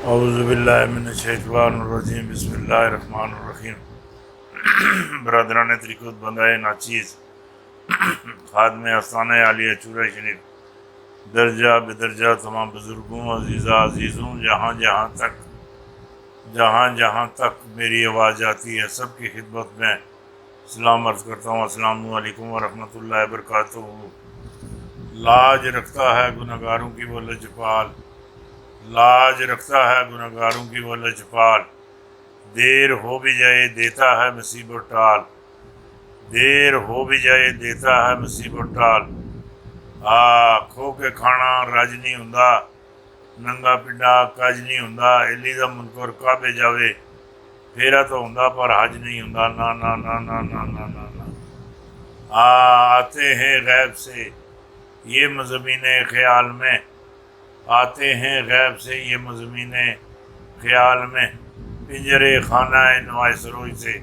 اعوذ باللہ من الشیطان الرجیم بسم اللہ الرحمن الرحیم۔ برادران طریقت بندہ ناچیز خادم آستانہ عالیہ چورہ شریف، درجہ بدرجہ تمام بزرگوں عزیزوں جہاں جہاں تک میری آواز آتی ہے سب کی خدمت میں سلام عرض کرتا ہوں۔ السلام علیکم ورحمۃ اللہ وبرکاتہ۔ لاج رکھتا ہے گنہگاروں کی وہ لجپال، لاج رکھتا ہے گنہگاروں کی وہ لجپال، دیر ہو بھی جائے دیتا ہے مصیبت ٹال، دیر ہو بھی جائے دیتا ہے مصیبت ٹال۔ کھو کے کھانا رج نہیں ہوندا، ننگا پنڈا کج نہیں ہوندا، علی دا منکر کعبے جاوے پھیرا تو ہوندا پر حج نہیں ہوندا، نا نا نا نا نا نا نا نا۔ آتے ہیں غیب سے یہ مضامین خیال میں، آتے ہیں غیب سے یہ مضامین خیال میں، پنجرے خانہ نوائے سروج سے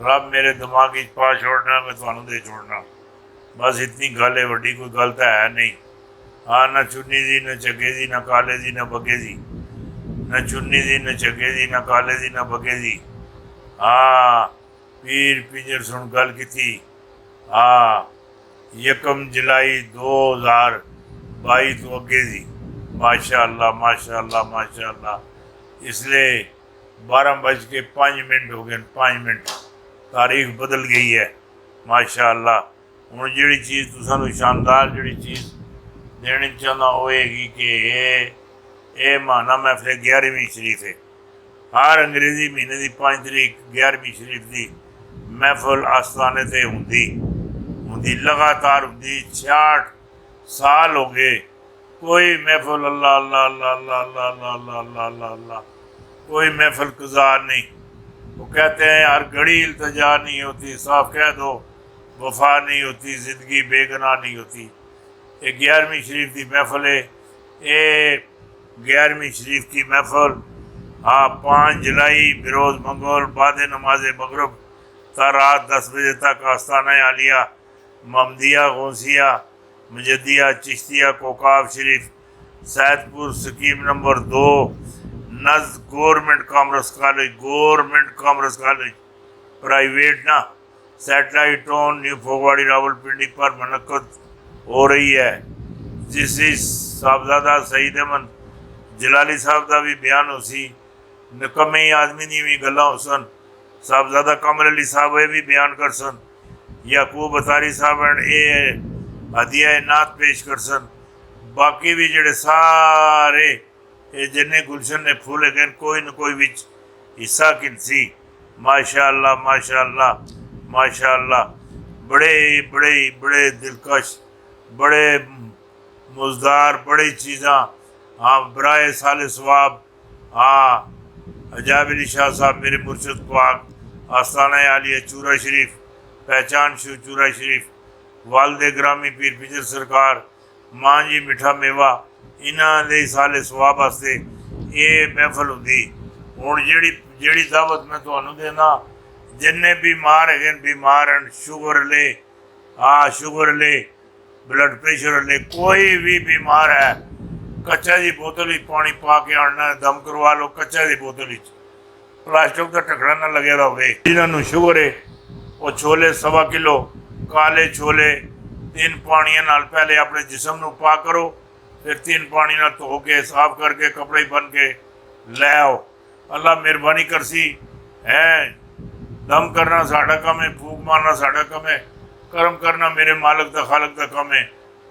رب میرے دماغی پا چھوڑنا میں تھانوں دے چھوڑنا۔ بس اتنی گل ہے، وڈی کوئی گل تو ہے نہیں۔ نہ چنی دی نہ چگے دی نہ کالے دی نہ بگے دی، نہ چنی دی نہ چگے دی نہ کالے دی نہ بگے دی۔ پیر پنجر سن گل کی تھی۔ 1 جولائی 2022 تو اگے دی۔ ماشاء اللہ ماشاء اللہ ماشاء اللہ۔ اس لیے 12:05 ہو گئے، 5 منٹ تاریخ بدل گئی ہے ماشاء اللہ۔ ہوں جیڑی چیز تسانوں شاندار جیڑی چیز دینی چاہنا ہوئے گی کہ اے ماہانہ محفل 11ویں شریف ہے۔ ہر انگریزی مہینے دی 5 تاریخ 11ویں شریف دی محفل آستانے تے ہوندی لگاتار ہوندی۔ 66 سال ہو گئے کوئی محفل اللہ اللہ اللہ اللہ اللہ اللہ اللہ اللہ اللہ اللہ کوئی محفل قضا نہیں۔ وہ کہتے ہیں ہر گھڑی التجا نہیں ہوتی، صاف کہہ دو وفا نہیں ہوتی، زندگی بے گناہ نہیں ہوتی۔ یہ 11ویں شریف کی محفل ہے، یہ 11ویں شریف کی محفل 5 جولائی بروز منگول بعد نماز مغرب تا رات 10 بجے تک آستانہ عالیہ محمدیہ غوثیہ مجدیہ چشتیہ کوکاب Sharif Saidpur scheme number 2 نزد گورنمنٹ کامرس کالج پرائیویٹ نا satellite town New Phugwari Rawalpindi پر منعقد ہو رہی ہے، جس صاحبزادہ سعید احمد جلالی صاحب کا بھی بیان ہو سی، نکمے آدمی دی بھی گلاں ہو سن، صاحبزادہ کامل علی صاحب یہ بھی بیان کر سن، یعقوب اتاری صاحب یہ ہدیہ نعت پیش کر سن، باقی بھی جڑے سارے جنہیں گلشن نے پھولے گئے کوئی نہ کوئی وچ حصہ کنسی۔ ماشاء اللہ ماشاء اللہ ماشاء اللہ۔ بڑے دلکش، بڑے مزدار، بڑی چیزاں برائے سال ثواب۔ عجائب علی شاہ صاحب میرے مرشد پاک آستانہ عالیہ چورہ شریف پہچان شو چورہ شریف والد گرامی پیر پنجر سرکار ماں جی میٹھا میوہ انہاں دے سال ثواب واسطے یہ محفل ہوندی۔ ہوں جیڑی دعوت میں تمہیں دینا، جنہیں بیمار ہے بیمار ہیں، شوگر لے بلڈ پریشر لے، کوئی بھی بیمار ہے کچا دی بوتل ہی پانی پا کے آنا، دم کروا لو کچا دی بوتل ہی، پلاسٹک کا ٹکڑا نہ لگے گا ہوئے۔ جنہوں شوگر ہے وہ چھولے 1.25 کلو کالے چھولے 3 پانیاں نال پہلے اپنے جسم نو پا کرو، پھر 3 پانی نال دھو کے صاف کر کے کپڑے بن کے لے آؤ۔ اللہ مہربانی کرسی ہے، دم کرنا ساڈا کم ہے، پھوک مارنا ساڈا کم ہے، کرم کرنا میرے مالک دا خالق دا کم ہے،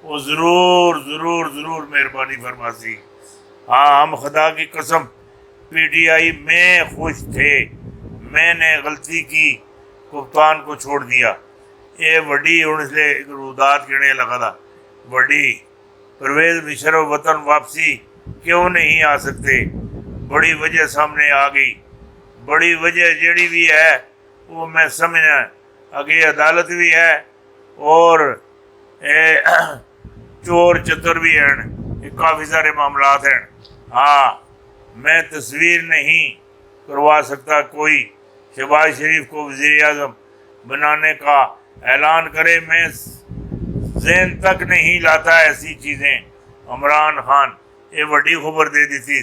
وہ ضرور ضرور ضرور مہربانی فرماسی۔ ہم خدا کی قسم پی ٹی آئی میں خوش تھے، میں نے غلطی کی کپتان کو چھوڑ دیا۔ یہ وڈی ہوں اس لیے رودات گنے لگا تھا وڈی پرویز بشر وطن واپسی کیوں نہیں آ سکتے؟ بڑی وجہ سامنے آ گئی، بڑی وجہ جیڑی بھی ہے وہ میں سمجھنا اگے عدالت بھی ہے اور چور چتر بھی ہیں، کافی سارے معاملات ہیں۔ میں تصویر نہیں کروا سکتا کوئی شہباز شریف کو وزیر اعظم بنانے کا اعلان کرے، میں ذہن تک نہیں لاتا ایسی چیزیں۔ عمران خان یہ وڈی خبر دے دی تھی،